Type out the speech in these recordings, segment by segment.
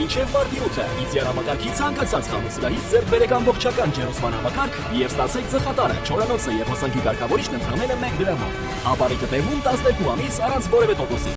մինչև մարտի 8-ը Իդեան համակարգի ցանկացած խանութսրահից ձեռք բերեք ամբողջական ջերուսման համակարգ եւ ստացեք ծխատարը, չորանոցը եւ հոսանքի կարգավորիչն ընդամենը 1 դրամով։ Ապարիկը տևում 12 ամիս առանց որևէ տոկոսի։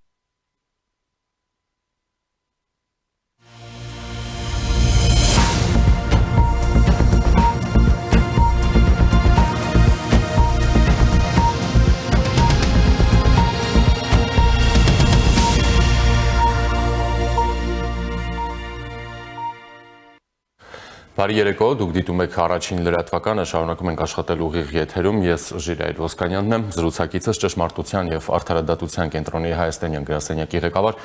Բարի երեկո, դուք դիտում եք առաջին լրատվականը, շարունակում ենք աշխատել ուղիղ եթերում, ես Ժիրայր Ոսկանյանն եմ, զրուցակիցս ճշմարտության եւ արդարադատության կենտրոնի հայաստանյան գրասենյակի ղեկավար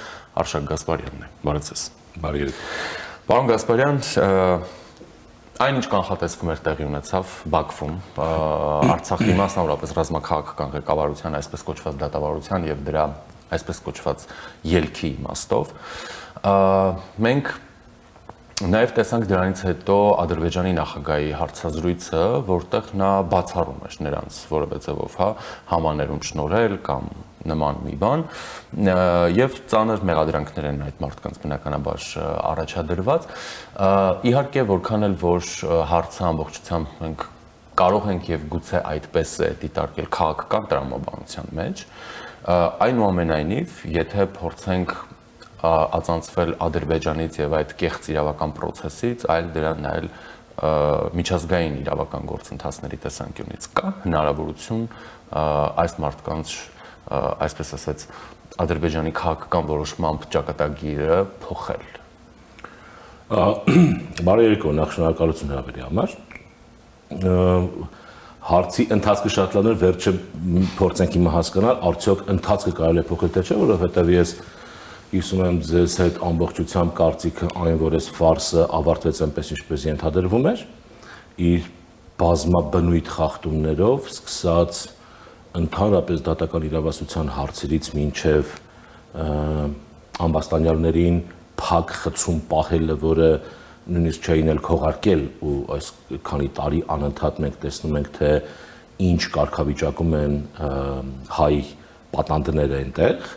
Արշակ Գասպարյանն է։ Բարև ձեզ։ Բարի երեկո։ Պարոն Գասպարյան, այնինչ կանխատեսվում էր տեղի ունեցավ Բաքվում, Արցախի մասնավորապես ռազմաքաղաքական ղեկավարության այսպես կոչված դատավարության եւ դրա այսպես կոչված ելքի իմաստով, մենք Նաև տեսանք դրանից հետո Ադրբեջանի նախագահի հարցազրույցը, որտեղ նա բացառում էր նրանց որևէ ձևով, համաներում շնորհել կամ նման մի բան, եւ ծանր մեղադրանքներ են այդ մարդկանց բնականաբար առաջադրված։ Իհարկե, որքան էլ որ հարցը ամբողջությամբ մենք կարող ենք եւ գուցե այդպես է դիտարկել քաղաքական տրամաբանության մեջ, այնուամենայնիվ, եթե փորձենք ածանցվել Ադրբեջանից եւ այդ կեղծ իրավական process-ից, այլ դրան նայել միջազգային իրավական գործընթացների տեսանկյունից կա հնարավորություն այս մարդկանց, այսպես ասած, Ադրբեջանի քաղաքական որոշմամբ ճակատագիրը փոխել։ Բարի երեկո, նախ շնորհակալություն հրավերի համար։ Հարցի ընթացքը շատ լավ էր, վերջը փորձենք հիմա հասկանալ, արդյոք ընթացքը կարելի է փոխել թե չէ, որովհետեւ ես Իսում եմ ձեզ հետ ամբողջությամբ կարծիքը այն, որ այս ֆարսը ավարտվեց այնպես ինչպես ենթադրվում էր, իր բազմաբնույթ խախտումներով, սկսած ընդհանրապես դատական իրավասության հարցերից մինչև ամբաստանյալներին փակ խցում պահելը, որը նույնիսկ չէին էլ քողարկել ու այս քանի տարի անընդհատ մենք տեսնում ենք, թե ինչ կարգավիճակում են հայ պատանդները այնտեղ,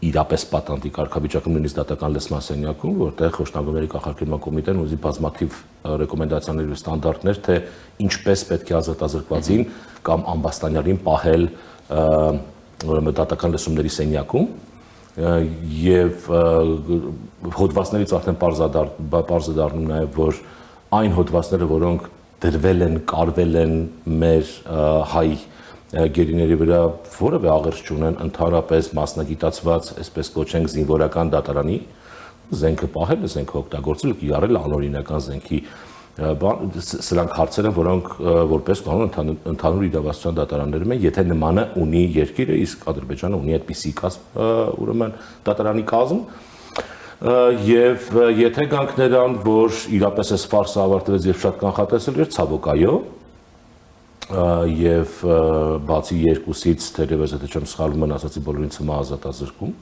իրապես պատանդի կարգավիճակում նույնիսկ դատական լսման սենյակում, որտեղ խոշտանգումների կանխարգելման կոմիտեն ուզի բազմաթիվ ռեկոմենդացիաներ ու ստանդարտներ, թե ինչպես պետք է ազատազրկվածին կամ ամբաստանյալին պահել ուրեմն դատական լսումների սենյակում եւ հոդվածներից արդեն պարզ է դառնում նաեւ, որ այն հոդվածները, որոնք դրվել են, կարվել են մեր հայ գերիների վրա որևէ աղերս չունեն, ընդհանրապես մասնագիտացված, այսպես կոչենք զինվորական դատարանի զենքը պահելը, զենքը օգտագործել, կիրառել անօրինական զենքի սրանք հարցեր են, որոնք որպես կանոն ընդհանուր իրավասության դատարաններում են, եթե նմանը ունի երկիրը, իսկ Ադրբեջանը ունի այդպիսի ուրեմն դատարանի կազմ, եւ եթե գանք նրան, որ իրապես այս ֆարսը ավարտվեց եւ շատ կանխատեսել էր, ցավոք այո, եւ բացի երկուսից թերևս եթե չեմ սխալվում ասացի բոլորին ցմա ազատազրկում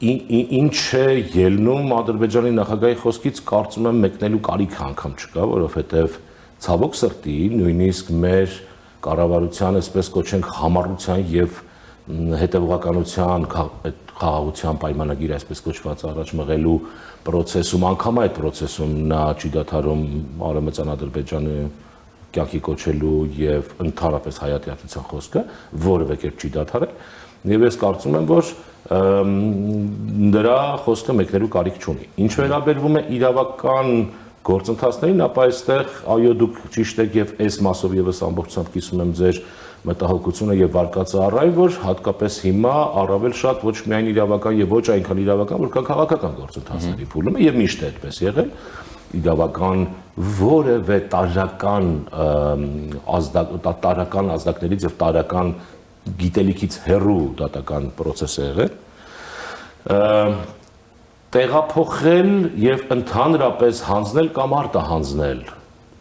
ինչ է ելնում Ադրբեջանի նախագահի խոսքից կարծում եմ մեկնելու կարիք անգամ չկա, որովհետեւ ցավոք սրտի նույնիսկ մեր կառավարության այսպես կոչենք համառության եւ հետեւողականության խաղաղության պայմանագիր այսպես կոչված առաջ մղելու process-ում անգամ այդ process-ում նա չի դադարում Արևմտյան Ադրբեջանը կյանքի կոչելու եւ ընդհանրապես հայատյացության խոսքը որևէ կերպ չի դադարել եւ ես կարծում եմ որ նրա խոսքը մեկնելու կարիք չունի ինչ վերաբերվում է իրավական գործընթացներին ապա այստեղ այո դուք ճիշտ եք եւ այս մասով եւս ամբողջությամբ կիսում եմ ձեր մտահոգությունը եւ վարկածը առայ որ հատկապես հիմա առավել շատ ոչ միայն իրավական եւ ոչ այնքան իրավական որքան քաղաքական գործընթացների փուլում է եւ միշտ է այդպես եղել իրավական որևէ տարրական ազդակներից եւ տարրական գիտելիքից հեռու դատական process է եղել տեղափոխել եւ ընդհանրապես հանձնել կամ արտահանձնել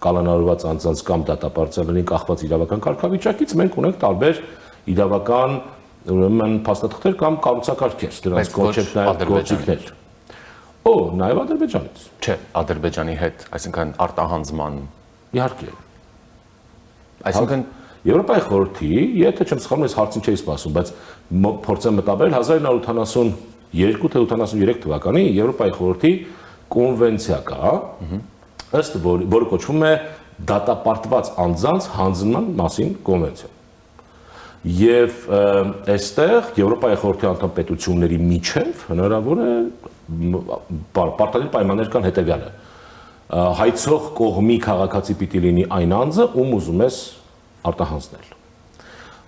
կալանավորված անձանց կամ դատապարտյալներին կախված իրավական կարգավիճակից մենք ունենք տարբեր իրավական ուրեմն փաստաթղթեր կամ կառուցակարգեր դրանց կոչենք նաեւ գործիքներ Նաև Ադրբեջանից։ Չէ, Ադրբեջանի հետ, այսինքն արտահանձման իհարկե։ Այսինքն Եվրոպայի խորհրդի, եթե չեմ սխալվում, այս հարցին չէի սպասում, բայց փորձեմ մտաբերել 1970 2 թե 83 թվականի Եվրոպայի խորհրդի կոնվենցիա կա, ըստ որը կոչվում է դատապարտված անձանց հանձնման մասին կոնվենցիա։ Եվ այստեղ Եվրոպայի խորհրդի անդամ պետությունների միջև հնարավոր է պարտադիր պայմաններ կան հետևյալը։ Հայցող կողմի քաղաքացի պիտի լինի այն անձը, ում ուզում ես արտահանձնել։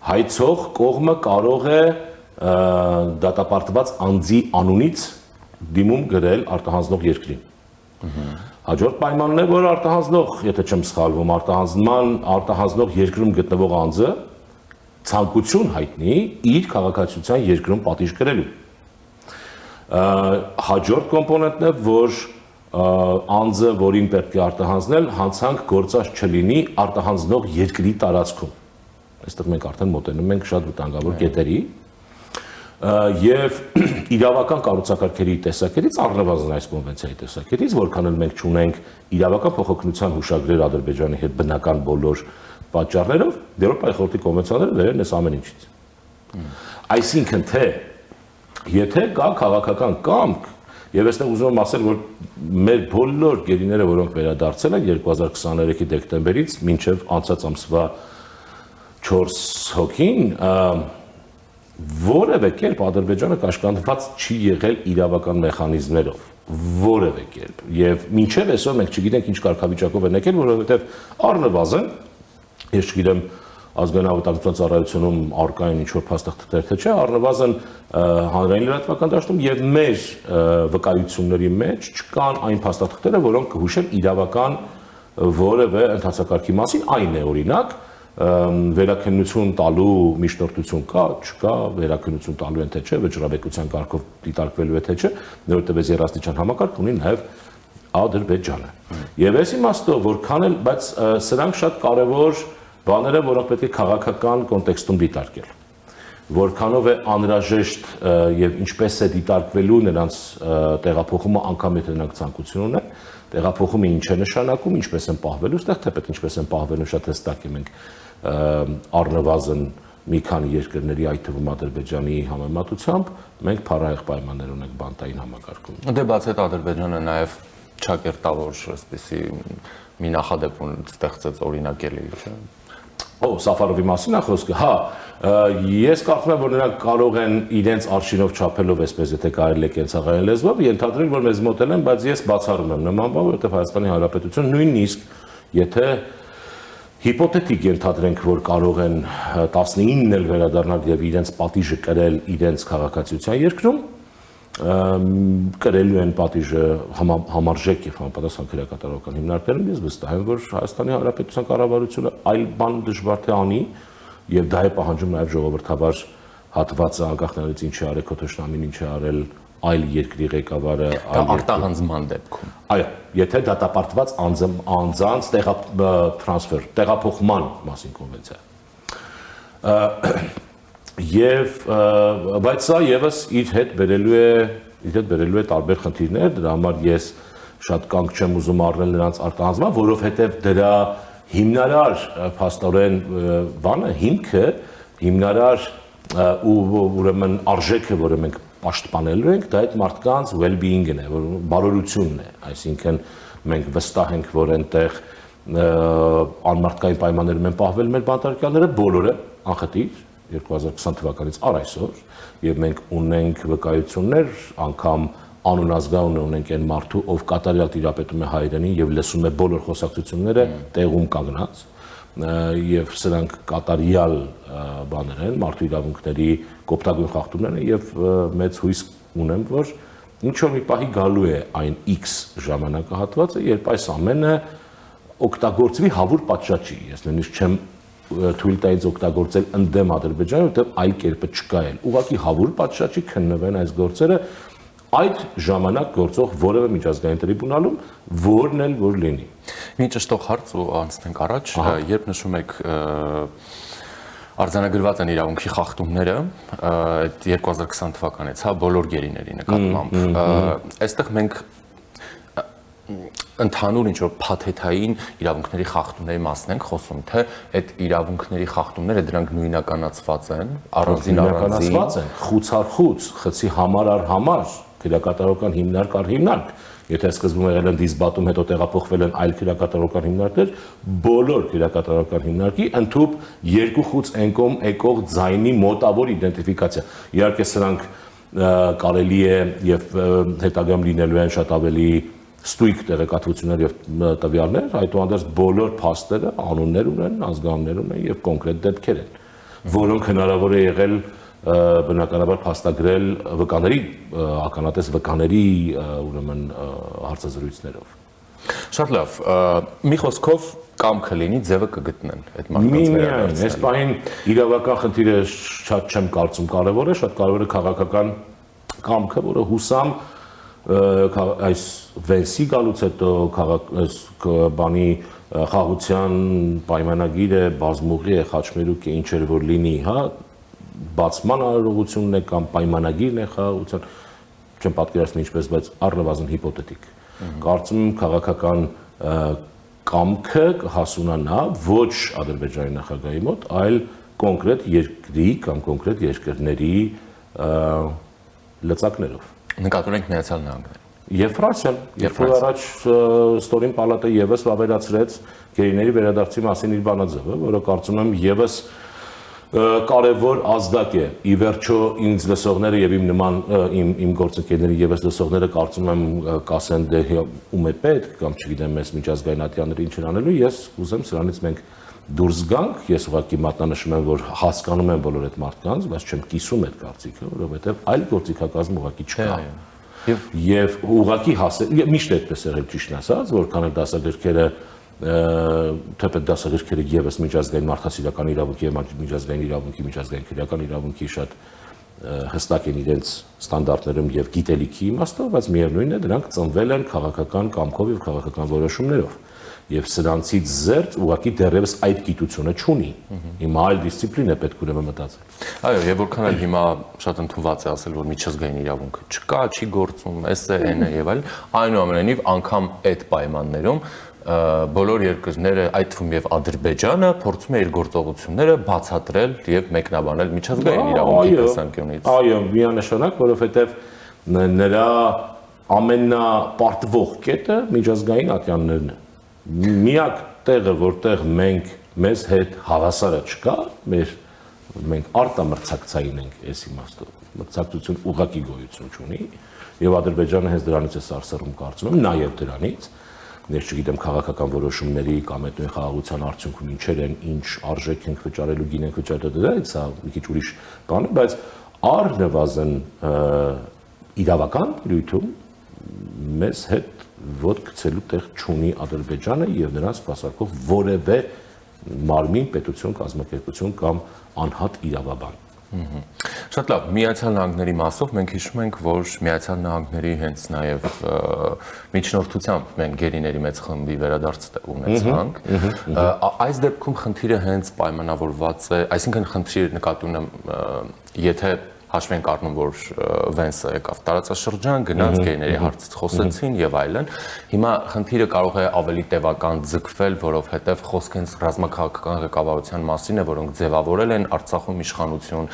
Հայցող կողմը կարող է դատապարտված անձի անունից դիմում գրել արտահանձնող երկրին։ Հաջորդ պայմանն է, որ արտահանձնող, եթե չեմ սխալվում, արտահանձնող երկրում գտնվող անձը ցանկություն հայտնի իր քաղաքացիության երկրում պատիժ կրելու։ Հաջորդ կոմպոնենտն է, որ անձը, որին պետք է արտահանձնել, հանցանք գործած չլինի արտահանձնող երկրի տարածքում։ Այստեղ մենք արդեն մոտենում ենք շատ վտանգավոր կետերի եւ իրավական կառուցակարգերի տեսակետից առնվազն այս կոնվենցիայի տեսակետից, որքան էլ մենք չունենք իրավական փոխօգնության հուշագրեր Ադրբեջանի հետ բնական բոլոր պատճառներով, Եվրոպայի խորհրդի կոնվենցիաները վերել են այս ամեն ինչից։ Այսինքն թե եթե կա քաղաքական կամք, եւ այստեղ ուզում եմ ասել, որ մեր բոլոր գերիները, որոնք վերադարձել են 2023-ի դեկտեմբերից մինչեւ անցած ամսվա 4 հոգին, որևէ կերպ Ադրբեջանը կաշկանդված չի եղել իրավական մեխանիզմներով, որևէ կերպ։ Եվ մինչև այսօր մենք չգիտենք ինչ կարգավիճակով են եկել, որովհետև առնվազն, ես չգիտեմ ազգային անվտանգության ծառայությունում առկա են ինչ-որ փաստաթղթեր թե չէ, առնվազն հանրային լրատվական դաշտում եւ մեր վկայությունների մեջ չկան այն փաստաթղթերը, որոնք կհուշեն իրավական որևէ ընթացակարգի մասին, այն է օրինակ վերաքննություն տալու միջնորդություն կա, չկա, վերաքննություն տալու են թե չէ, վճռաբեկության կարգով դիտարկվելու է թե չէ, որովհետև այս երաստիճան համակարգ ունի նաև Ադրբեջանը։ Եվ այս իմաստով, որքան էլ, բայց սրանք շատ կարևոր բաներ են, որոնք պետք է քաղաքական կոնտեքստում դիտարկել։ Որքանով է անհրաժեշտ եւ ինչպես է դիտարկվելու նրանց տեղափոխումը, անգամ եթե նրանք ցանկություն ունեն, տեղափոխումը ինչ է նշանակում, ինչպես են պահվելու, այստեղ թեպետ ինչպես են պահվելու, շատ հստակ է մենք առնվազն մի քանի երկրների, այդ թվում Ադրբեջանի համեմատությամբ, մենք փառահեղ պայմաններ ունենք բանտային համակարգում։ Դե բաց այդ Ադրբեջանը նաև ճակերտավոր, այսպեսի մի նախադեպ ստեղծեց օրինակելի, չէ՞։ Սաֆարովի մասին է խոսքը, հա, ես կարծում եմ, որ նրանք կարող են իրենց արշինով չափելով, այսպես եթե կարելի է կենցաղային լեզվով, ենթադրել, որ մեզ մոտել են, բայց ես բացառում եմ նման բան, որովհետև Հայաստանի Հանրապետություն նույնիսկ եթե հիպոթետիկ ենթադրենք, որ կարող են 19-ն էլ վերադառնալ եւ իրենց պատիժը կրել իրենց քաղաքացիության երկրում, կրելու են պատիժը համարժեք եւ համապատասխան քրեակատարական հիմնարկներում, ես վստահ եմ, որ Հայաստանի Հանրապետության կառավարությունը այլ բան դժվար թե անի եւ դա է պահանջում նաեւ ժողովրդավար հատվածը անկախ նրանից ինչ է արել Քոթոշնամին, ինչ է արել այլ երկրի ղեկավարը, այլ արտահանձնման դեպքում։ Այո, եթե դատապարտված անձանց տրանսֆեր, տեղափոխման մասին կոնվենցիա։ Եվ բայց սա եւս իր հետ բերելու է տարբեր խնդիրներ, դրա համար ես շատ կանգ չեմ ուզում առնել նրանց արտահանձնման, որովհետեւ դրա հիմնարար փաստորեն բանը, հիմքը, հիմնարար ու ուրեմն արժեքը, որը մենք պաշտպանելու ենք, դա այդ մարդկանց well-being-ն է, որ բարօրությունն է, այսինքն մենք վստահ ենք, որ այնտեղ անմարդկային պայմաններում են պահվել մեր բանտարկյալները, բոլորը անխտիր 2020 թվականից առ այսօր, եւ մենք ունենք վկայություններ, անգամ անունազգանուն ունենք այն մարդու, ով կատարյալ տիրապետում է հայերենին եւ լսում է բոլոր խոսակցությունները տեղում կանգնած, եւ սրանք կատարյալ բաներ են, մարդու իրավունքների կոպտագույն խախտումներ են եւ մեծ հույս ունեմ, որ ինչ որ մի պահի գալու է այն X ժամանակահատվածը, երբ այս ամենը օգտագործվի հավուր պատշաճի։ Ես նույնիսկ չեմ թույլ տա ինձ օգտագործել ընդդեմ Ադրբեջանի, որտեղ այլ կերպը չկա էլ։ Ուղղակի հավուր պատշաճի քննվեն այս գործերը այդ ժամանակ գործող որևէ միջազգային տրիբունալում, որն էլ որ լինի։ Մի ճշտող հարց ու անցնենք առաջ, երբ նշում եք արձանագրված են իրավունքի խախտումները, այդ 2020 թվականից, հա, բոլոր գերիների նկատմամբ։ Այստեղ մենք ընդհանուր ինչ որ փաթեթային իրավունքների խախտումների մասն ենք խոսում, թե այդ իրավունքների խախտումները դրանք նույնականացված են, առանձին նույնականացված են, խուց առ խուց, խցի համար առ համար, քրեակատարական հիմնարկ առ հիմնարկ։ Եթե սկզբում եղել են դիզբատում, հետո տեղափոխվել են այլ քրեակատարական հիմնարկներ, բոլոր քրեակատարական հիմնարկի ընդհանուր երկու խուց անկում եկող ձայնի մոտավոր իդենտիֆիկացիա։ Իհարկե սրանք կարելի է եւ հետագայում լինելու են շատ ավելի ստույգ տեղեկատվություններ եւ տվյալներ, այդուհանդերձ բոլոր փաստերը անուններ ունեն, ազգանուններ ունեն եւ կոնկրետ դեպքեր են, որոնք հնարավոր է եղել բնականաբար փաստագրել վկաների, ականատես վկաների ուրեմն հարցազրույցներով։ Շատ լավ, մի խոսքով կամքը լինի, ձևը կգտնեն այդ մարդկանց վերաբերյալ։ Այս պահին իրավական խնդիրը շատ չեմ կարծում կարևոր է, շատ կարևոր է քաղաքական կամքը, որը հուսամ այս վենսի գալուց հետո այս բանի խաղաղության պայմանագիրը բազմուղի է, խաչմերուկ է, ինչեր որ լինի, հա, բացման արարողությունն է կամ պայմանագիրն է խաղաղության, չեմ պատկերացնում ինչպես, բայց առնվազն հիպոթետիկ։ Կարծում եմ քաղաքական կամքը կհասունանա ոչ Ադրբեջանի նախագահի մոտ, այլ կոնկրետ երկրի կամ կոնկրետ երկրների լծակներով։ Նկատում ենք Միացյալ Նահանգները։ Եվ Ֆրանսիան, երբ որ առաջ ստորին պալատը եւս վավերացրեց գերիների վերադարձի մասին իր բանաձևը, որը կարծում եմ եւս կարևոր ազդակ է։ Ի վերջո ինձ լսողները եւ իմ նման իմ գործընկերների եւս լսողները կարծում եմ կասեն դե ում է պետք կամ չգիտեմ ես միջազգային ատյանները ինչ են անելու, ես ուզեմ սրանից մենք դուրս գանք, ես ուղղակի մատնանշում եմ, որ հասկանում եմ բոլոր այդ մարդկանց, բայց չեմ կիսում այդ կարծիքը, որովհետեւ այլ գործիքակազմ ուղղակի չկա։ Եվ ուղղակի միշտ այդպես եղել ճիշտն ասած, որքան էլ դասագրքերը թեպետ դասագրքերը եւս միջազգային մարդասիրական իրավունքի եւ միջազգային իրավունքի, միջազգային քրեական իրավունքի շատ հստակ են իրենց ստանդարտներում եւ գիտելիքի իմաստով, բայց միևնույնն է դրանք ծնվել են քաղաքական կամքով եւ քաղաքական որոշումներով։ Եվ սրանցից զերծ ուղղակի դեռևս այդ գիտությունը չունի։ Հիմա այլ դիսցիպլին է պետք ուրեմն մտածել։ Այո, եւ որքան էլ հիմա շատ ընդունված է ասել, որ միջազգային իրավունքը չկա, չի գործում, էս է, այն է եւ այլ, այնուամենայնիվ անգամ այդ պայմաններում բոլոր երկրները, այդ թվում եւ Ադրբեջանը, փորձում է իր գործողությունները բացատրել եւ մեկնաբանել միջազգային իրավունքի տեսանկյունից։ Այո, միանշանակ, որովհետեւ նրա ամենապարտվող կետը միջազգային ատյաններն են։ Միակ տեղը, որտեղ մեզ հետ հավասարը չկա, մենք արտամրցակցային ենք այս իմաստով։ Մրցակցություն ուղղակի գոյություն չունի, եւ Ադրբեջանը հենց դրանից է սարսռում կարծում եմ, նաեւ դրանից, ես չգիտեմ քաղաքական որոշումների կամ այդ նույն խաղաղության արդյունքում ինչեր են, ինչ արժեք ենք վճարելու, գին ենք վճարելու, դա սա մի քիչ ուրիշ բան է, բայց առնվազն իրավական դրույթում մեզ հետ ոտ գցելու տեղ չունի Ադրբեջանը եւ նրանց սպասարկող որևէ մարմին, պետություն, կազմակերպություն կամ անհատ իրավաբան։ Շատ լավ, Միացյալ Նահանգների մասով մենք հիշում ենք, որ Միացյալ Նահանգների հենց նաև միջնորդությամբ մենք գերիների մեծ խմբի վերադարձ ունեցանք։ Այս դեպքում խնդիրը հենց պայմանավորված է, այսինքն խնդիրը նկատի ունեմ, եթե հաշվի ենք առնում, որ Վենսը եկավ տարածաշրջան, գնաց գերիների հարցից խոսեցին եւ այլն։ Հիմա խնդիրը կարող է ավելի տևական ձգվել, որովհետեւ խոսքը հենց ռազմաքաղաքական ղեկավարության մասին է, որոնք ձևավորել են Արցախում իշխանություն,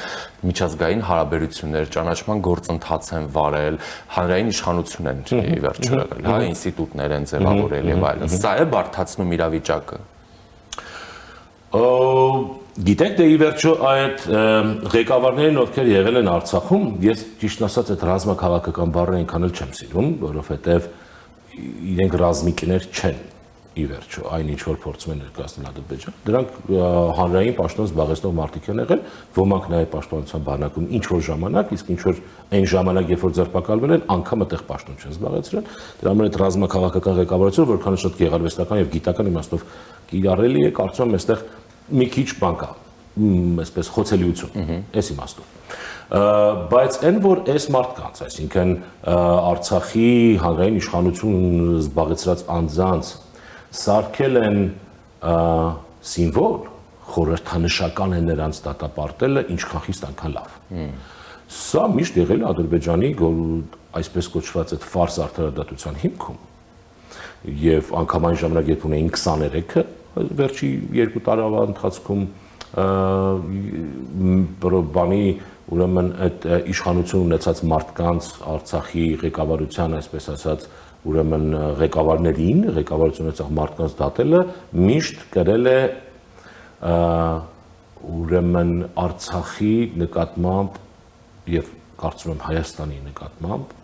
միջազգային հարաբերություններ, ճանաչման գործընթաց են վարել, հանրային իշխանություն են ի վերջո եղել, հա, ինստիտուտներ են ձևավորել եւ այլն։ Սա է բարդացնում իրավիճակը։ Գիտեք, դե ի վերջո այդ ղեկավարներին, ովքեր եղել են Արցախում, ես ճիշտ ասած այդ ռազմաքաղաքական բառը այնքան էլ չեմ սիրում, որովհետև իրենք ռազմիկներ չեն ի վերջո, այն ինչ որ փորձում են ներկայացնել Ադրբեջան, դրանք հանրային պաշտոն զբաղեցնող մարդիկ են եղել, ոմանք նաև պաշտպանության բանակում ինչ որ ժամանակ, իսկ ինչ որ այն ժամանակ, երբ որ ձերբակալվել են, անգամ այդտեղ պաշտոն չեն զբաղեցրել, դրա համար այդ ռազմաքաղաքական ղեկավարությունը որքան շատ գեղարվեստական եւ գիտական իմաստով կիրառելի է, կարծում եմ այստեղ մի քիչ բան կա, այսպես խոցելիություն, այս իմաստով։ Բայց այն որ այս մարդկանց, այսինքն Արցախի հանրային իշխանություն զբաղեցրած անձանց սարքել են սիմվոլ, խորհրդանշական է նրանց դատապարտելը, ինչքան խիստ այնքան լավ։ Սա միշտ եղել է Ադրբեջանի այսպես կոչված այդ ֆարս արդարադատության հիմքում։ եւ անգամ այն ժամանակ երբ ունեին 23-ը, վերջի 2 տարվա ընթացքում բանի ուրեմն այդ իշխանություն ունեցած մարդկանց Արցախի ղեկավարության, այսպես ասած, ուրեմն ղեկավարություն ունեցող մարդկանց դատելը միշտ կրել է ուրեմն Արցախի նկատմամբ եւ կարծում եմ Հայաստանի նկատմամբ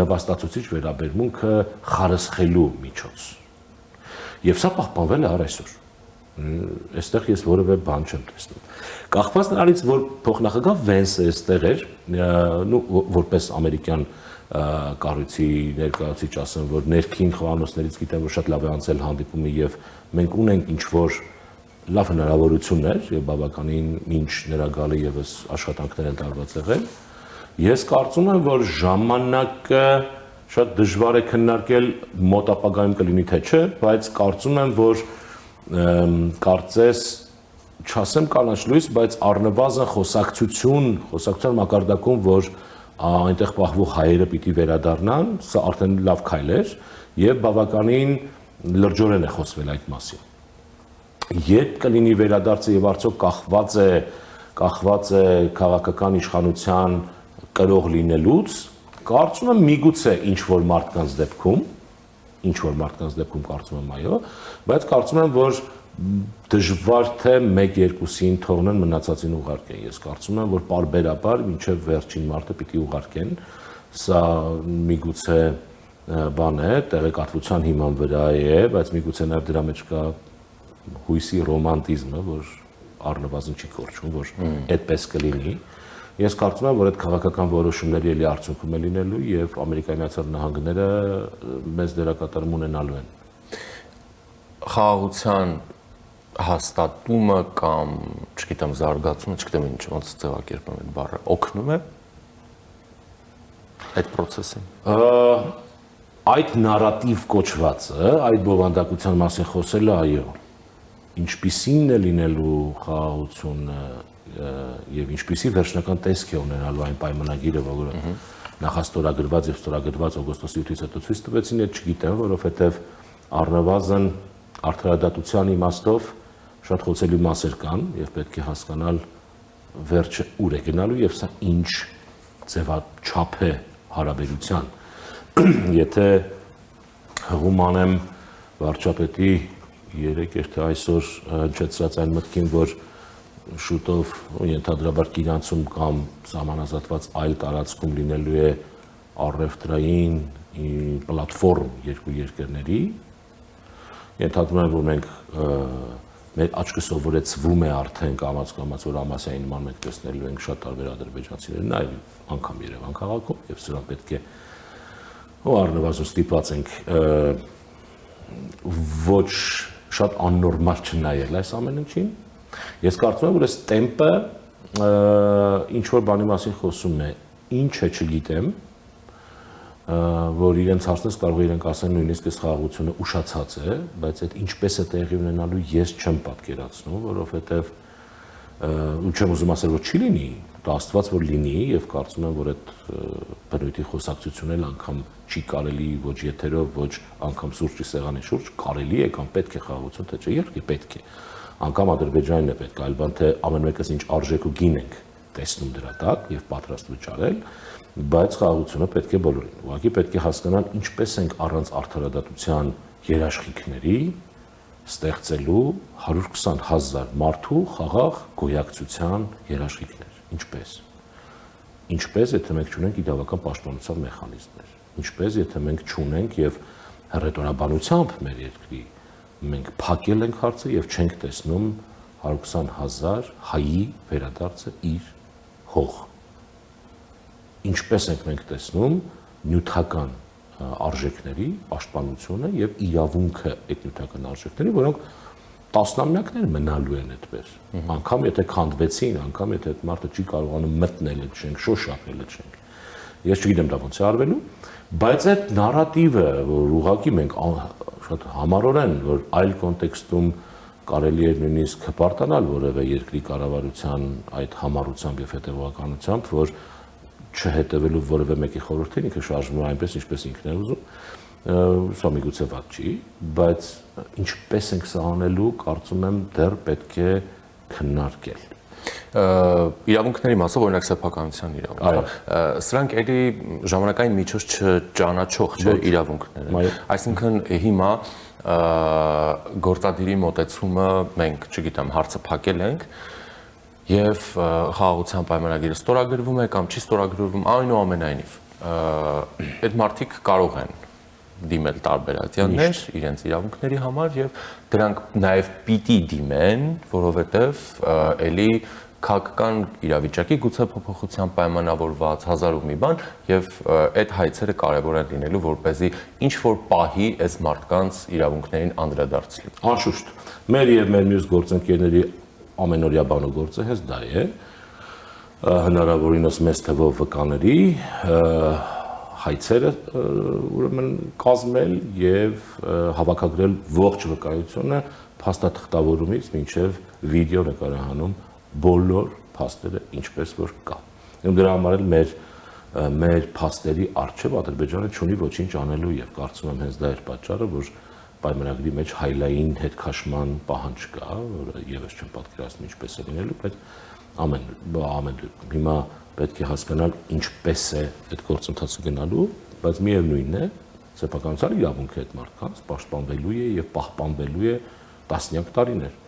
նվաստացուցիչ վերաբերմունքը խարսխելու միջոց։ Եվ սա պահպանվել է առ այսօր։ Այստեղ ես որևէ բան չեմ տեսնում։ Կախված նրանից, որ փոխնախագահ Վենսը այստեղ էր, որպես ամերիկյան կառույցի ներկայացուցիչ ասեմ, որ ներքին խոհանոցներից գիտեմ, որ շատ լավ է անցել հանդիպումը եւ մենք ունենք ինչ-որ լավ հնարավորություններ եւ բավականին ինչ նրա գալը եւս աշխատանքներ են տարված եղել։ Ես կարծում եմ, որ ժամանակը շատ դժվար է քննարկել մոտ ապագայում կլինի թե չէ, բայց կարծում եմ, որ կարծես չասեմ կանաչ լույս, բայց առնվազն խոսակցության մակարդակում, որ այնտեղ պահվող հայերը պիտի վերադառնան, սա արդեն լավ քայլ էր եւ բավականին լրջորեն է խոսվել այդ մասին։ Երբ կլինի վերադարձը եւ արդյոք կախված է քաղաքական իշխանության կրող լինելուց, կարծում եմ միգուցե ինչ որ մարդկանց դեպքում կարծում եմ այո, բայց կարծում եմ, որ դժվար թե 1-2-ին թողնեն մնացածին ուղարկեն։ Ես կարծում եմ, որ պարբերաբար մինչև վերջին մարտը պիտի ուղարկեն։ Սա միգուցե բան է, տեղեկատվության հիման վրա է, բայց միգուցե նաև դրա մեջ կա հույսի ռոմանտիզմը, որ առնվազն չի կորչում, որ այդպես կլինի։ Ես կարծում եմ, որ այդ քաղաքական որոշումների էլի արդյունքում է լինելու եւ Ամերիկայի Միացյալ Նահանգները մեծ դերակատարում ունենալու են։ Խաղաղության հաստատումը կամ, չգիտեմ, զարգացումը, չգիտեմ ինչ, ոնց ձևակերպեմ այդ բառը, օգնում է այդ process-ին։ Այդ նարատիվ կոչվածը, այդ բովանդակության մասին խոսելը, այո, ինչպիսին է լինելու խաղաղությունը եւ ինչպիսի վերջնական տեսք է ունենալու այն պայմանագիրը, որը նախաստորագրված եւ ստորագրված օգոստոսի 8-ից հետո ցույց տվեցին, այդ չգիտեմ, որովհետեւ առնվազն արդարադատության իմաստով շատ խոցելի մասեր կան եւ պետք է հասկանալ վերջը ուր է գնալու եւ սա ինչ ձևաչափ է հարաբերության։ Եթե հղում անեմ վարչապետի երեք թե այսօր հնչեցրած այն մտքին, որ շուտով ենթադրաբար Կիրանցում կամ սահմանազատված այլ տարածքում լինելու է առևտրային պլատֆորմ երկու երկրների, ենթադրում եմ, որ մենք մեր աչքը սովորեցվում է արդեն կամաց, որ Ամասիայի նման մենք տեսնելու ենք շատ տարբեր ադրբեջանցիներ, նաև անգամ Երևան քաղաքում, եւ սրանք պետք է առնվազն ստիպված ենք ոչ շատ աննորմալ չնայել այս ամեն ինչին։ Ես կարծում եմ, որ այս տեմպը ինչ որ բանի մասին խոսում է, ինչ է չգիտեմ, որ իրենց հարցնես կարող է իրենք ասեն նույնիսկ այս խաղաղությունը ուշացած է, բայց այդ ինչպես է տեղի ունենալու ես չեմ պատկերացնում, որովհետև ու չեմ ուզում ասել, որ չի լինի, դա Աստված որ լինի եւ կարծում եմ, որ այդ բնույթի խոսակցությունն էլ անգամ չի կարելի ոչ եթերով, ոչ անգամ սուրճի սեղանի շուրջ, կարելի է կամ պետք է խաղաղություն, թե չէ, իհարկե պետք է։ Անգամ Ադրբեջանին է պետք, այլ բան թե ամեն մեկս ինչ արժեք ու գին ենք տեսնում դրա տակ եւ պատրաստ վճարել, բայց խաղաղությունը պետք է բոլորին։ Ուղղակի պետք է հասկանալ ինչպես ենք առանց արդարադատության երաշխիքների ստեղծելու 120,000 մարդու խաղաղ գոյակցության երաշխիքներ։ Ինչպես, եթե մենք չունենք իրավական պաշտպանության մեխանիզմներ։ Ինչպես, եթե մենք չունենք եւ հռետորաբանությամբ մեր երկրի մենք փակել ենք հարցը եւ չենք տեսնում 120,000 հայի վերադարձը իր հող։ Ինչպես ենք մենք տեսնում նյութական արժեքների պաշտպանությունը եւ իրավունքը այդ նյութական արժեքների, որոնք տասնամյակներ մնալու են այդպես։ Անկամ եթե քանդվեցին, անգամ եթե այդ մարդը չի կարողանում մտնել այդ շենք, շոշափել այդ շենք։ Ես չգիտեմ դա ոնց է արվելու, բայց այդ նարատիվը, որ ուղղակի մենք շատ համառորեն, որ այլ կոնտեքստում կարելի է նույնիսկ հպարտանալ որևէ երկրի կառավարության այդ համառությամբ եւ հետեւողականությամբ, որ չհետևելու որևէ մեկի խորհրդին ինքը շարժվում է այնպես, ինչպես ինքն է ուզում, Սա միգուցե վատ չի, բայց ինչպես ենք սա անելու, կարծում եմ դեռ պետք է քննարկել։ Իրավունքների մասով օրինակ սեփականության իրավունքը, սրանք էլի ժամանակային միջոց չճանաչող չէ իրավունքները։ Այսինքն հիմա գործադիրի մոտեցումը մենք, չգիտեմ, հարցը փակել ենք եւ խաղաղության պայմանագիրը ստորագրվում է կամ չի ստորագրվում, այնուամենայնիվ այդ մարդիկ կարող են դիմել տարբեր ատյաններ իրենց իրավունքների համար եւ դրանք նաեւ պիտի դիմեն, որովհետեւ էլի քաղաքական իրավիճակի գուցե փոփոխության պայմանավորված հազար ու մի բան եւ այդ հայցերը կարեւոր են լինելու որպեսզի ինչ որ պահի այս մարդկանց իրավունքներին անդրադարձ լինի։ Անշուշտ, մեր եւ մեր մյուս գործընկերների ամենօրյա բանուգործը հենց դա է, հնարավորինս մեծ թվով վկաների հայցերը ուրեմն կազմել եւ հավաքագրել ողջ վկայությունը փաստաթղթավորումից մինչեւ վիդեո նկարահանում բոլոր փաստերը ինչպես որ կա։ Դրա համար էլ մեր փաստերի արժեվ Ադրբեջանը չունի ոչինչ անելու եւ կարծում եմ հենց դա էր պատճառը, որ պայմանագրի մեջ հայլային հետքաշման պահանջ կա, որը եւս չեմ պատկերացնում ինչպես է լինելու, բայց ամեն դեպքում հիմա պետք է հասկանալ ինչպես է այդ գործընթացը գնալու, բայց միևնույնն է, սեփականության իրավունքը այդ մարդկանց պաշտպանվելու է եւ պահպանվելու է տասնյակ տարիներ։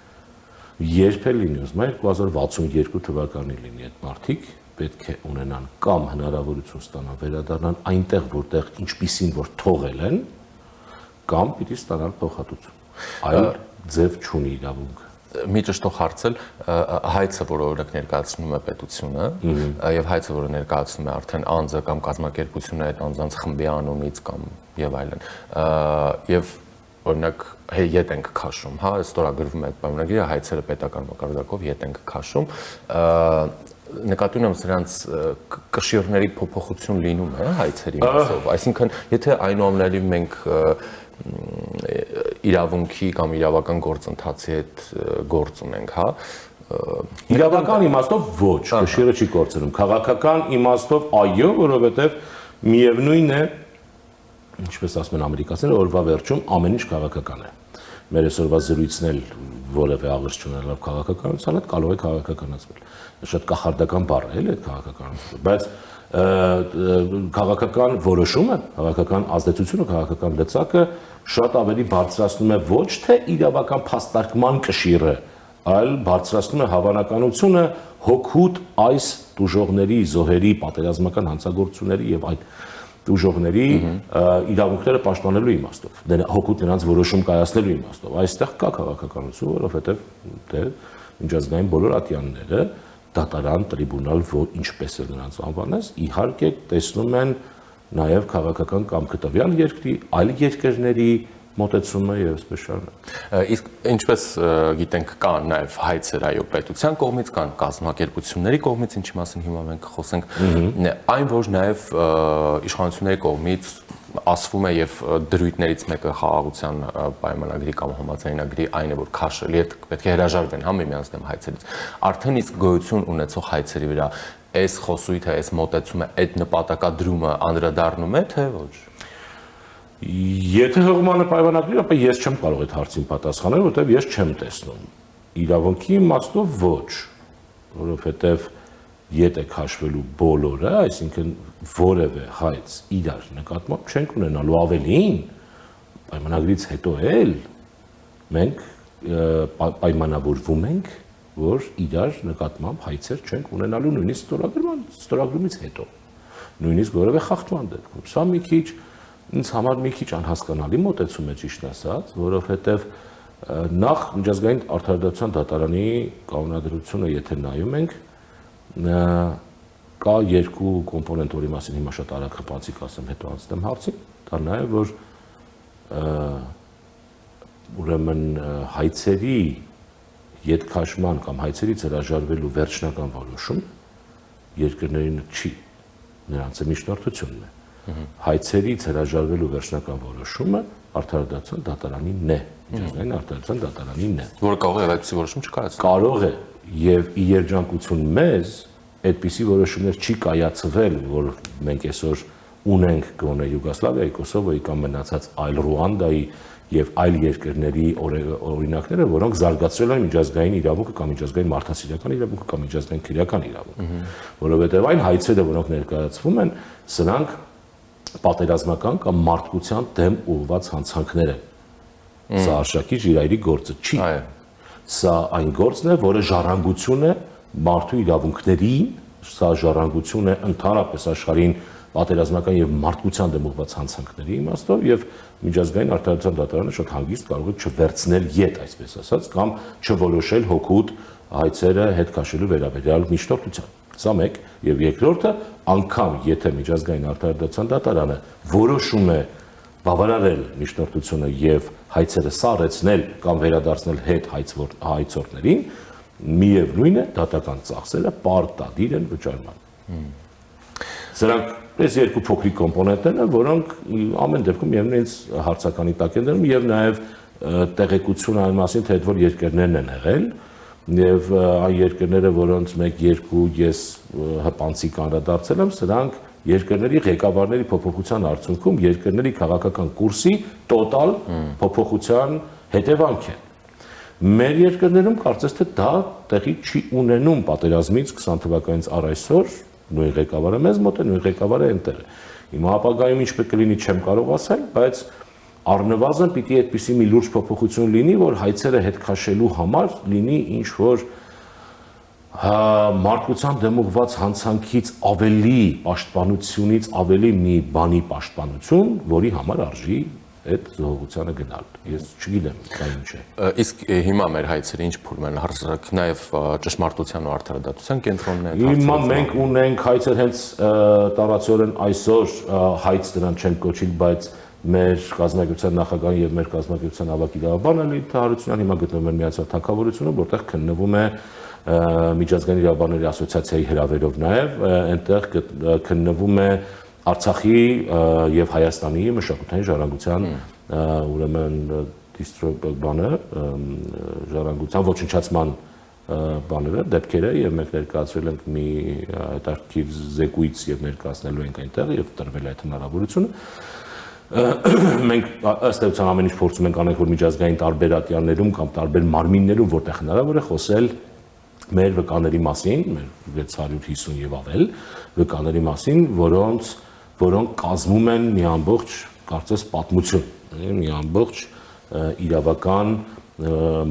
Երբ է լինի, ուզում եմ 2062 թվականին լինի այդ մարդիկ պետք է ունենան կամ հնարավորություն ստանան վերադառնան այնտեղ, որտեղ ինչպիսին որ թողել են, կամ պիտի ստանալ փոխհատուցում։ Այլ ձև չունի իրավունքը։ Մի ճշտող հարցել, հայցը, որը օրինակ ներկայացնում է պետությունը, եւ հայցը, որը ներկայացնում է արդեն անձը կամ կազմակերպությունը այդ անձանց խմբի անունից կամ եւ այլն, եւ օրինակ ետ ենք քաշում, հա, ստորագրվում է այդ պայմանագիրը, հայցերը պետական մակարդակով ետ ենք քաշում, նկատի ունեմ սրանց կշիռների փոփոխություն լինում է հայցերի մասով, այսինքն եթե այնուամենայնիվ մենք իրավունքի կամ իրավական գործընթացի հետ գործ ունենք, հա, իրավական իմաստով ոչ, կշիռը չի կորցնում, քաղաքական իմաստով այո, որովհետև միևնույն է, ինչպես ասում են ամերիկացիները, օրվա վերջում ամեն ինչ քաղաքական է։ Մեր այսօրվա զրույցն էլ որևէ աղերս չունենալով քաղաքականության հետ կարող է քաղաքականացվել։ Շատ կախարդական բառ է, էլի այդ քաղաքականությունը, բայց քաղաքական որոշումը, քաղաքական ազդեցությունը, քաղաքական լծակը շատ ավելի բարձրացնում է ոչ թե իրավական փաստարկման կշիռը, այլ բարձրացնում է հավանականությունը հոգուտ այս տուժողների, զոհերի, պատերազմական հանցագործությունների եւ այդ տուժողների իրավունքները պաշտպանելու իմաստով, հոգուտ նրանց որոշում կայացնելու իմաստով։ Այստեղ կա քաղաքականություն, որովհետեւ միջազգային բոլոր ատյանները դատարան, տրիբունալ, ինչպես է նրանց անվանես, իհարկե տեսնում են նաև քաղաքական կամքը տվյալ երկրի, այլ երկրների մոտեցումը եւ այսպես շարունակ։ Իսկ ինչպես գիտենք, կան նաև հայցեր այո պետության կողմից, կան կազմակերպությունների կողմից, ինչի մասին հիմա մենք խոսենք, այն որ նաև իշխանությունների կողմից ասվում է եւ դրույթներից մեկը խաղաղության պայմանագրի կամ համաձայնագրի այն է որ քաշելի է պետք է հրաժարվեն հա միմյանց դեմ հայցերից արդեն իսկ գոյություն ունեցող հայցերի վրա այս խոսույթը այս մոտեցումը այդ նպատակադրումը անդրադառնում է թե ոչ Եթե հղմանը պայմանագրի ապա ես չեմ կարող այդ հարցին պատասխանել որովհետեւ ես չեմ տեսնում իրավունքի իմաստով ոչ որովհետեւ Ետ է քաշվելու բոլորը, այսինքն որևէ հայց իրար նկատմամբ չենք ունենալու ավելին, պայմանագրից հետո էլ մենք պայմանավորվում ենք, որ իրար նկատմամբ հայցեր չենք ունենալու նույնիսկ ստորագրումից հետո, նույնիսկ որևէ խախտման դեպքում։ Սա մի քիչ ինձ համար մի քիչ անհասկանալի մոտեցում է ճիշտ ասած, որովհետև նախ միջազգային արդարադատության դատարանի կանոնադրությունը եթե նայում ենք կա երկու կոմպոնենտ, որի մասին հիմա շատ արագ խփանցիկ ասեմ, հետո անցնեմ հարցին, դա նա է, որ ուրեմն հայցերի ետքաշման կամ հայցերից հրաժարվելու վերջնական որոշում երկրներին չի, նրանց է միջնորդությունն է։ Հայցերից հրաժարվելու վերջնական որոշումը արդարադատության դատարանին է, միջազգային արդարադատության դատարանին է։ Որը կարող է այդպիսի որոշում չկայացնել։ Կարող է եւ ի երջանկություն մեզ այդպիսի որոշումներ չի կայացվել, որ մենք այսօր ունենք գոնե Յուգոսլավիայի, Կոսովոյի կամ մնացած այլ Ռուանդայի եւ այլ երկրների օրինակները, որոնք զարգացրել են միջազգային իրավունքը կամ միջազգային մարդասիրական իրավունքը կամ միջազգային քրեական իրավունքը, որովհետեւ այն հայցերը, որոնք ներկայացվում են, սրանք պատերազմական կամ մարդկության դեմ ուղղված հանցանքներ են։ Սա արշակի ժիրայրի գործը չի։ Սա այն գործն է, որը ժառանգություն է մարդու իրավունքներին, սա ժառանգություն է ընդհանրապես աշխարհին պատերազմական եւ մարդկության դեմ ուղղված հանցանքների իմաստով եւ միջազգային արդարության դատարանը շատ հանգիստ կարող է չվերցնել ետ, այսպես ասած, կամ չորոշել հօգուտ հայցերը հետ քաշելու վերաբերյալ միջնորդության։ Սա մեկ, եւ երկրորդը, անգամ եթե միջազգային արդարության դատարանը որոշում է բավարարել միջնորդությունը եւ հայցերը սառեցնել կամ վերադարձնել հետ հայցորդներին, միևնույն է դատական ծախսերը պարտադիր են վճարման։ Սրանք այս երկու փոքրիկ կոմպոնենտներն են, որոնք ամեն դեպքում միևնույնից հարցականի տակ են դրվում եւ նաեւ տեղեկություն այն մասին, թե այդ որ երկրներն են եղել եւ այն երկրները, որոնց 1-2 ես հպանցիկ անդրադարձել եմ, սրանք երկրների ղեկավարների փոփոխության արդյունքում երկրների քաղաքական կուրսի տոտալ փոփոխության հետևանք են։ Մեր երկրներում կարծես թե դա տեղի չի ունենում պատերազմից 20 թվականից առ այսօր, նույն ղեկավարը մեզ մոտ է, նույն ղեկավարը այնտեղ է։ Հիմա ապագայում ինչ պետք է լինի չեմ կարող ասել, բայց առնվազն պիտի այդպիսի մի լուրջ փոփոխություն լինի, որ հայցերը հետ քաշելու համար լինի ինչ որ մարդկության դեմ ուղղված հանցանքից ավելի պաշտպանությունից ավելի մի բանի պաշտպանություն, որի համար արժի այդ զոհողությանը գնալ։ Ես չգիտեմ, դա ինչ է։ Իսկ հիմա մեր հայցերը ինչ փուլում են, հարցրակ նաև ճշմարտության ու արդարադատության կենտրոնն է։ Հիմա մենք ունենք հայցեր հենց տարածորեն այսօր հայց դրան չեն կոչիլ, բայց մեր կազմակերպության նախագահան եւ մեր կազմակերպության ավագ իրավաբանը Լիլիթ Հարությունյան հիմա գտնվում են Միացյալ Թագավորությունում, որտեղ քննվում է միջազգային իրավաբանների ասոցիացիայի հրավերով նաեւ այնտեղ քննվում է Արցախի եւ Հայաստանի մշակութային ժառանգության ուրեմն դիստրոբանը ժառանգության ոչնչացման բաները, դեպքերը եւ մենք ներկայացրել ենք մի հետաքրքիր զեկույց եւ ներկայացնելու ենք այնտեղ եւ տրվել այդ հնարավորությունը։ Մենք ըստ էության ամեն ինչ փորձում ենք անել, որ միջազգային տարբեր ատյաններում կամ տարբեր մարմիններում, որտեղ հնարավոր է խոսել մեր վկաների մասին, մեր 650 եւ ավել վկաների մասին, որոնք կազմում են մի ամբողջ, կարծես, պատմություն, մի ամբողջ իրավական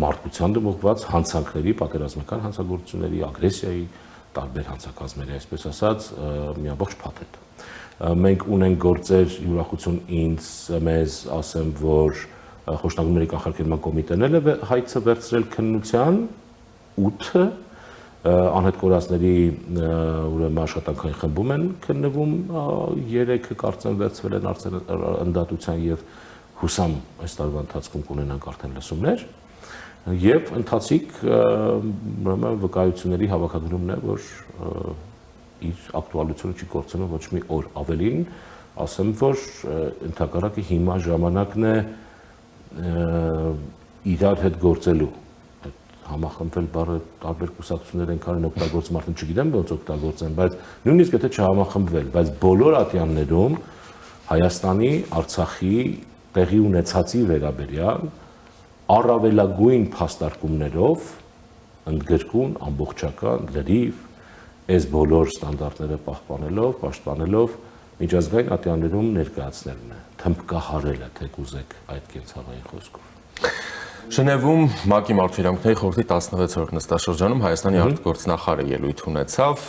մարդկության դեմ ուղղված հանցանքների, պատերազմական հանցագործությունների, ագրեսիայի, տարբեր հանցակազմերի, այսպես ասած, մի ամբողջ փաթեթ։ Մենք ունենք գործեր, յուրախություն ինձ մեզ ասեմ, որ Խոշտանգումների կանխարգելման կոմիտեն էլ է հայցը վերցրել քննության 8 անհետ կորածների ուրեմն աշխատանքային խմբում են քննվում 3-ը կարծեմ վերցվել են ընդդատության եւ հուսամ այս տարվա ընթացքում կունենանք արդեն լսումներ եւ ընթացիկ ուրեմն վկայությունների հավաքագրումն է, որ իր ակտուալությունը չի կորցնում ոչ մի օր ավելին, ասեմ, որ ընդհակառակը հիմա ժամանակն է իրար հետ գործելու համախմբվել բառը տարբեր կուսակցություններ են կարեն օգտագործում, արդեն չգիտեմ ոնց օգտագործեն, բայց նույնիսկ եթե չհամախմբվել, բայց բոլոր ատյաններում Հայաստանի, Արցախի տեղի ունեցածի վերաբերյալ առավելագույն փաստարկումներով ընդգրկուն, ամբողջական, լրիվ այս բոլոր ստանդարտները պաշտպանելով միջազգային ատյաններում ներկայացնելն է, թմբկահարելը, թե կուզեք այդ կենցաղային խոսքով։ Ժնևում ՄԱԿ-ի Մարդու իրավունքների խորհրդի 16-րդ նստաշրջանում Հայաստանի արտգործնախարարը ելույթ ունեցավ,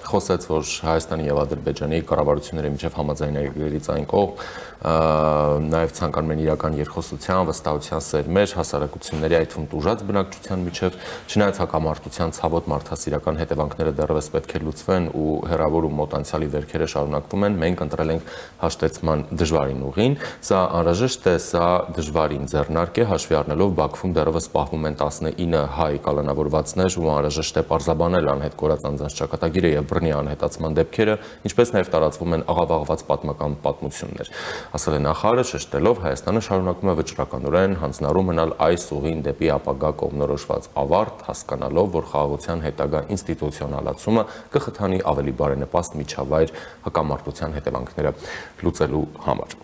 խոսեց, որ Հայաստանի եւ Ադրբեջանի կառավարությունների միջև համաձայնագրերից այն կողմ նաև ցանկանում են իրական երկխոսության, վստահության սերմեր, հասարակությունների, այդ թվում տուժած բնակչության միջև, չնայած հակամարտության ցավոտ մարդասիրական հետևանքները դեռևս պետք է լուծվեն ու հերավոր ու մոտ անցյալի վերքերը շարունակվում են, մենք ընտրել ենք հաշտեցման դժվարին ուղին, սա անհրաժեշտ է, սա դժվարին ձեռնարկ է, հաշվի առնելով Բաքվում դեռևս պահվում են 19 հայ կալանավորվածներ ու անհրաժեշտ է պարզաբանել անհետ կորած անձանց ճակատագիրը եւ բռնի անհետացման դեպքերը, ինչպես նաեւ տարածվում են աղավաղված պատմական պատմություններ։ ասել է նախարարը, շեշտելով Հայաստանը շարունակում է վճռականորեն հանձնառու մնալ այս ուղին դեպի ապագա կողմնորոշված ավարտ, հասկանալով, որ խաղաղության հետագա ինստիտուցիոնալացումը կխթանի ավելի բարենպաստ միջավայր հակամարտության հետևանքները լուծելու համար։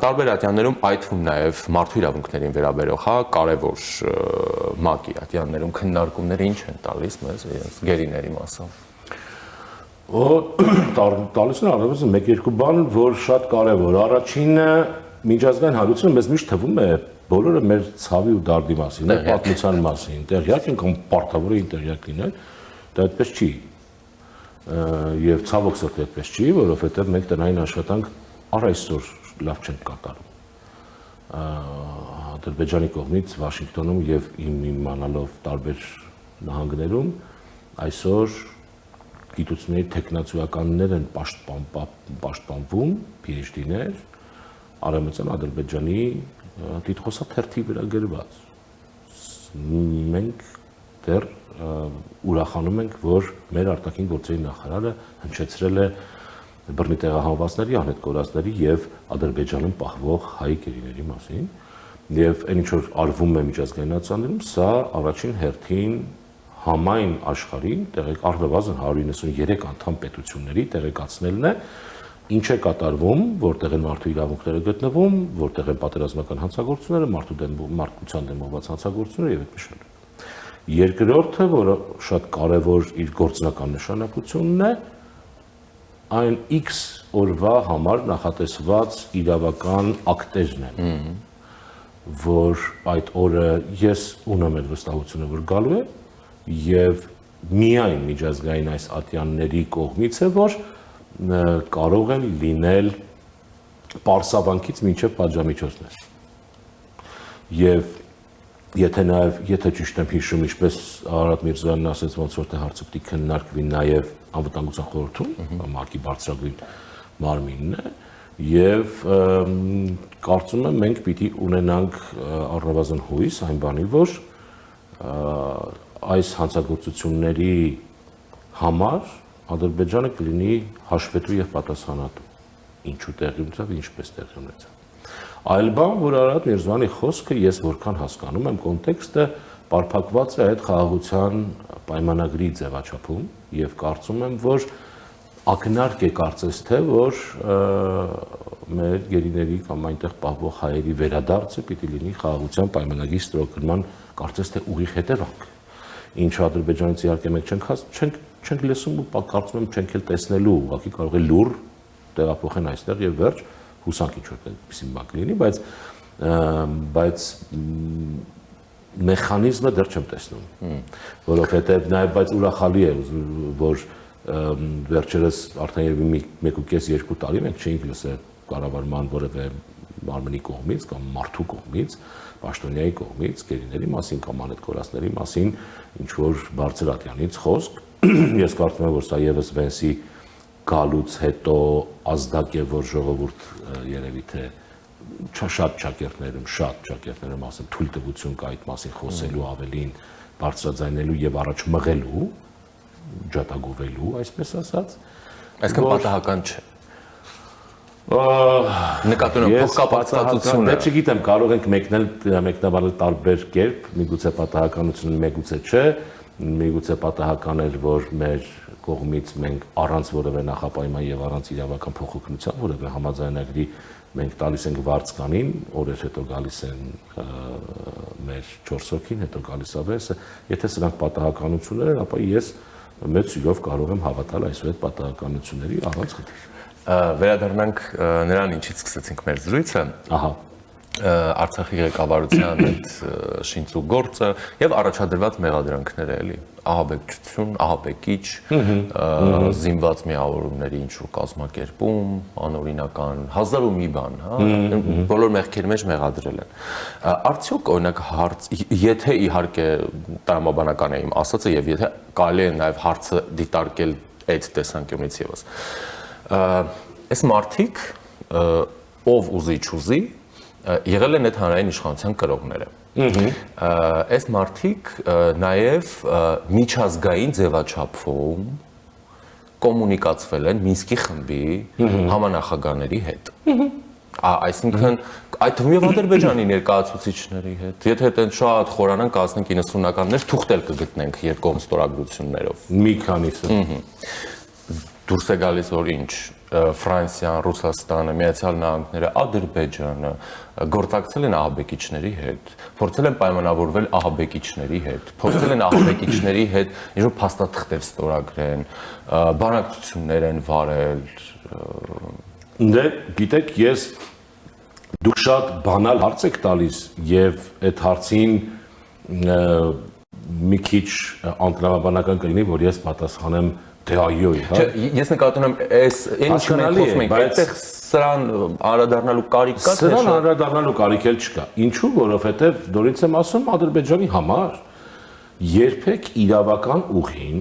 Տարբեր ատյաններում, այդ թվում նաև մարդու իրավունքներին վերաբերող կարևոր ՄԱԿ-ի ատյաններում քննարկումները ինչ են տալիս մեզ իրենց գերիների մասով։ Տալիս են առավելը մեկ-երկու բան, որ շատ կարևոր։ Առաջինը միջազգային հանրությունը մեզ միշտ թվում է բոլորը մեր ցավի ու դարդի մասին, մեր պատմության մասին, տեղյակ ենք, պարտավոր է տեղյակ լինել, դա այդպես չի։ Եվ ցավոք սրտի այդպես չի, որովհետև մենք տնային աշխատանք առ այսօր լավ չենք կատարում։ Ադրբեջանի կողմից Վաշինգտոնում եւ իմանալով տարբեր նահանգներում այսօր գիտությունների տեխնացուականներ են պաշտպանվում, PhD-ներ, Արևմտյան Ադրբեջանի դիտխոսաթերթի վրա գրված։ Մենք դեռ ուրախանում ենք, որ մեր արտաքին գործերի նախարարը հնչեցրել է բռնի տեղահանվածների, անհետ կորածների եւ Ադրբեջանում պահվող հայ գերիների մասին, եւ այն ինչ որ արվում է միջազգային ատյաններում, սա առաջին հերթին համայն աշխարհին առնվազն 193 անդամ պետությունների տեղեկացնելն է, ինչ է կատարվում, որտեղ են մարդու իրավունքները գտնվում, որտեղ են պատերազմական հանցագործությունները, մարդկության դեմ ուղղված հանցագործությունները եւ այդպես։ Երկրորդը, որը շատ կարևոր իր գործնական նշանակությունն է, այն X օրվա համար նախատեսված իրավական ակտերն են, որ այդ օրը ես ունեմ այդ վստահությունը, որ գալու է եւ միայն միջազգային այս ատյանների կողմից է, որ կարող են լինել պարսավանքից մինչև պատժամիջոցներ։ Եվ եթե ճիշտ եմ հիշում, ինչպես Արարատ Միրզոյանն ասեց, ոնց որ թե հարցը պիտի քննարկվի նաև անվտանգության խորհրդում, ՄԱԿ-ի բարձրագույն մարմինն է, եւ կարծում եմ մենք պիտի ունենանք առնվազն հույս այն բանի, որ այս հանցագործությունների համար Ադրբեջանը կլինի հաշվետու եւ պատասխանատու, ինչու տեղի ունեցավ, ինչպես տեղի ունեցավ։ Այլ բան, որ Արարատ Միրզոյանի խոսքը ես որքան հասկանում եմ, կոնտեքստը պարփակված է այդ խաղաղության պայմանագրի ձևաչափում եւ կարծում եմ, որ ակնարկ է կարծես թե, որ մեր գերիների կամ այնտեղ պահվող հայերի վերադարձը պիտի լինի խաղաղության պայմանագրի ստորագրման կարծես թե ուղիղ հետևանք։ Ինչ Ադրբեջանից իհարկե մենք չենք լսում ու կարծում եմ չենք էլ տեսնելու, ուղղակի կարող է լուր տեղափոխեն այստեղ եւ վերջ հուսանք ինչ-որ այդպիսի բան կլինի, բայց մեխանիզմը դեռ չեմ տեսնում, որովհետեւ նաեւ բայց ուրախալի է, որ վերջերս արդեն երևի 1.5-2 տարի մենք չէինք լսել կառավարման որևէ մարմնի կողմից կամ մարդու կողմից, պաշտոնյայի կողմից գերիների մասին կամ անհետ կորածների մասին ինչ որ բարձր ատյանից խոսք։ Ես կարծում եմ, որ սա եւս Վենսի գալուց հետո ազդակ է, որ ժողովուրդ երևի թե շատ ճակերտներում ասեմ թույլտվություն կա այդ մասին խոսելու ավելին բարձրաձայնելու եւ առաջ մղելու, ջատագովելու, այսպես ասած, այսքան պատահական չէ։ Նկատում եմ փոխկապակցությունը։ Դե չգիտեմ, կարող ենք մեկնաբանել տարբեր կերպ, միգուցե պատահականությունը, միգուցե չէ, միգուցե պատահական էր, որ մեր կողմից մենք առանց որևէ նախապայման եւ առանց իրավական փոխօգնության որևէ համաձայնագրի մենք տալիս ենք վարձկանին, օրեր հետո գալիս են մեր 4 հոգին, հետո գալիս է վեսը, եթե սրանք պատահականություններ են, ապա ես մեծ սիրով կարող եմ հավատալ այսօր այդ պատահականությունների առանց խնդիր։ Վերադառնանք նրան, ինչից սկսեցինք մեր զրույցը։ Ահա Արցախի ղեկավարության այդ շինծու գործը եւ առաջադրված մեղադրանքները էլի ահաբեկչություն, ահաբեկիչ, զինված միավորումների ինչ-որ կազմակերպում, անօրինական 1001 բան, հա, բոլոր մեղքերի մեջ մեղադրել են։ Արդյոք օրինակ հարց, եթե իհարկե տրամաբանական է իմ ասածը եւ եթե կարելի է նաեւ հարցը դիտարկել այդ տեսանկյունից եւս։ Այս մարդիկ ով ուզի չուզի եղել են այդ հանրային իշխանության կրողները։ Այս մարդիկ նաև միջազգային ձևաչափում կոմունիկացվել են Մինսկի խմբի համանախագահների հետ։ Այսինքն այդ թվում եւ Ադրբեջանի ներկայացուցիչների հետ։ Եթե այդեն շատ խորանան կազմենք 90-ականներ, թուղթ էլ կգտնենք երկկողմ ստորագրություններով։ Մի քանիսը։ Դուրս է գալիս որ ինչ Ֆրանսիան, Ռուսաստանը, Միացյալ Նահանգները, Ադրբեջանը գործակցել են ահաբեկիչների հետ, փորձել են պայմանավորվել ահաբեկիչների հետ, փորձել են ահաբեկիչների հետ ինչ-որ փաստաթղթեր ստորագրեն, բանակցություններ են վարել։ Դե գիտեք, դուք շատ բանալ հարց եք տալիս եւ այդ հարցին մի քիչ անտրամաբանական կլինի, որ ես պատասխանեմ դե այո, հա։ Ես նկատում եմ, այս ինչ խոսում ենք, այդտեղ սրան անդրադառնալու կարիք կա, թե սրան անդրադառնալու կարիք էլ չկա։ Ինչու, որովհետեւ նորից եմ ասում, Ադրբեջանի համար երբեք իրավական ուղին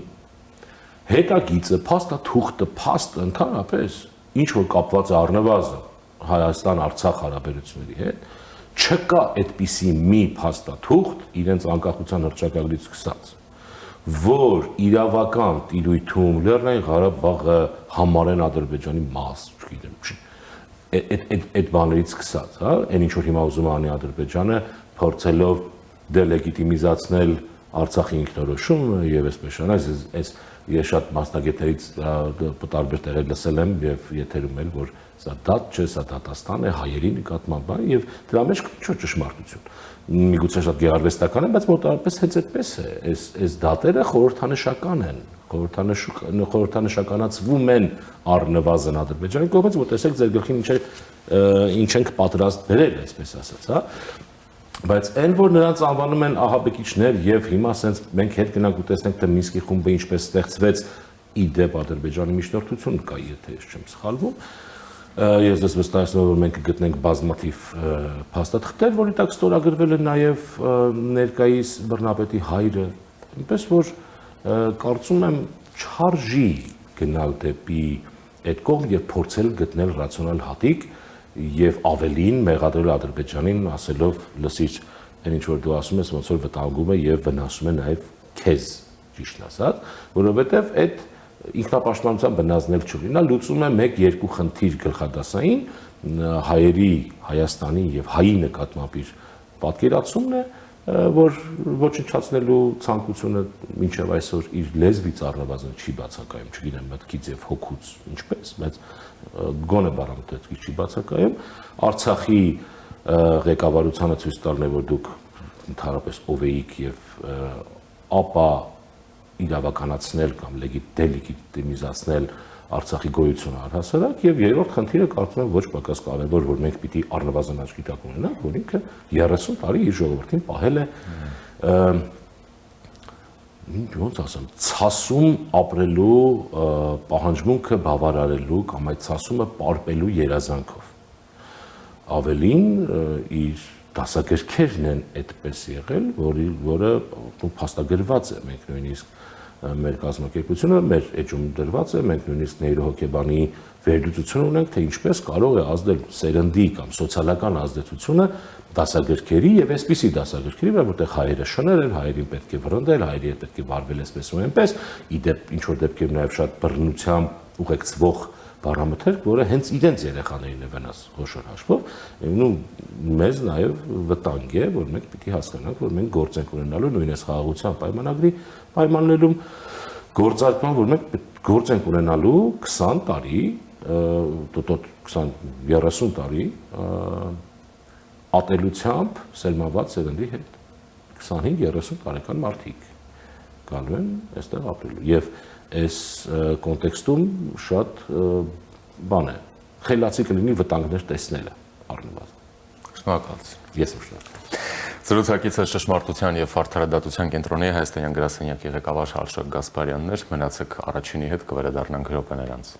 հետագիծը, փաստաթուղթը, փաստը ընդհանրապես ինչ որ կապված է առնվազն Հայաստան-Արցախ հարաբերությունների հետ, չկա այդպիսի մի փաստաթուղթ իրենց անկախության հռչակագրից սկսած, որ իրավական տիրույթում Լեռնային Ղարաբաղը համարեն Ադրբեջանի մաս, չգիտեմ, այդ բաներից սկսած, հա, այն ինչ որ հիմա ուզում անի Ադրբեջանը, փորձելով դելեգիտիմիզացնել Արցախի ինքնորոշումը եւ այսպես շարունակ, ես շատ մասնագետներից տարբեր տեղեր լսել եմ եւ եթերում էլ, որ սա դատ չէ, սա դատաստան է հայերի նկատմամբ, եւ դրա մեջ ինչ որ ճշմարտություն։ Միգուցե շատ գեղարվեստական է, բայց մոտավորապես հենց այդպես է։ Այս դատերը խորհրդանշական են, խորհրդանշականացվում են առնվազն Ադրբեջանի կողմից, որ տեսեք ձեր գլխին ինչ ենք պատրաստ բերել, այսպես ասած, հա։ Բայց այն որ նրանց անվանում են ահաբեկիչներ եւ հիմա ասենց մենք հետ գնանք ու տեսնենք թե Մինսկի խումբը ինչպես ստեղծվեց իդեպ Ադրբեջանի միջնորդություն կա, եթե ես չեմ սխալվում, ես դες վստահեցնում որ մենք կգտնենք բազմաթիվ փաստաթղթեր, որի տակ ստորագրվել է նաեւ ներկայիս բռնապետի հայրը, այնպես որ կարծում եմ չարժի գնալ դեպի այդ կողմ եւ փորձել գտնել ռացիոնալ հատիկ եւ ավելին մեղադրել Ադրբեջանին ասելով լսիր այն ինչ որ դու ասում ես ոնց որ վտանգում է եւ վնասում է նաեւ քեզ ճիշտ ասած որովհետեւ այդ ինքնապաշտպանության բնազդնել չլինի նա լուծում է 1-2 խնդիր գլխադասային հայերի Հայաստանի եւ հայի նկատմամբ իր պատկերացումն է որ ոչնչացնելու ցանկությունը մինչև այսօր իր լեզվից առնվազն չի բացակայում, չգիտեմ մտքից եւ հոգուց ինչպես, բայց գոնե բարամտեցի չի բացակայում, Արցախի ղեկավարությանը ցույց տալն է, որ դուք ընդհանրապես ով էիք եւ ապա իրավականացնել կամ դելեգիտիմիզացնել Արցախի գոյությունը առհասարակ եւ երրորդ խնդիրը կարծում եմ ոչ պակաս կարեւոր, որ մենք պիտի առնվազն աչքի տակ ունենանք, որ ինքը 30 տարի իր ժողովրդին պահել է ոնց ասեմ, ցասում ապրելու պահանջմունքը բավարարելու կամ այդ ցասումը պարպելու երազանքով։ Ավելին իր դասագրքերն են այդպես եղել, որը փաստագրված է, մենք նույնիսկ մեր կազմակերպությունը մեր էջում դրված է, մենք նույնիսկ նեյրոհոգեբանի վերլուծություն ունենք, թե ինչպես կարող է ազդել սերնդի կամ սոցիալական ազդեցությունը դասագրքերի եւ այսպիսի դասագրքերի վրա, որտեղ հայերը շներ են, հայերին պետք է վռնդել, հայերի հետ պետք է վարվել այսպես ու այնպես, իդեպ ինչ որ դեպքեր նաեւ շատ բռնությամբ ուղեկցվող բառամթերք, որը հենց իրենց երեխաներին է վնաս խոշոր հաշվով, ու մեզ նաեւ վտանգ է, որ մենք պիտի հասկանանք, որ մենք գործ ենք ունենալու նույնպես խաղաղության պայմանագրի պայմաններում գործարկման, որ մենք գործ ենք ունենալու 20 տարի, 20-30 տարի ատելությամբ սերմաված սերնդի հետ 25-30 տարեկան մարդիկ գալու են այստեղ ապրելու եւ այս կոնտեքստում շատ բան է խելացի կլինի վտանգներ տեսնելը առնվազն շնորհակալություն ես շնորհակալ Զրուցակիցը ճշմարտության եւ արդարադատության կենտրոնի հայաստանյան գրասենյակի ղեկավար Արշակ Գասպարյանն էր մնացեք առաջինի հետ կվերադառնանք րոպեներ անց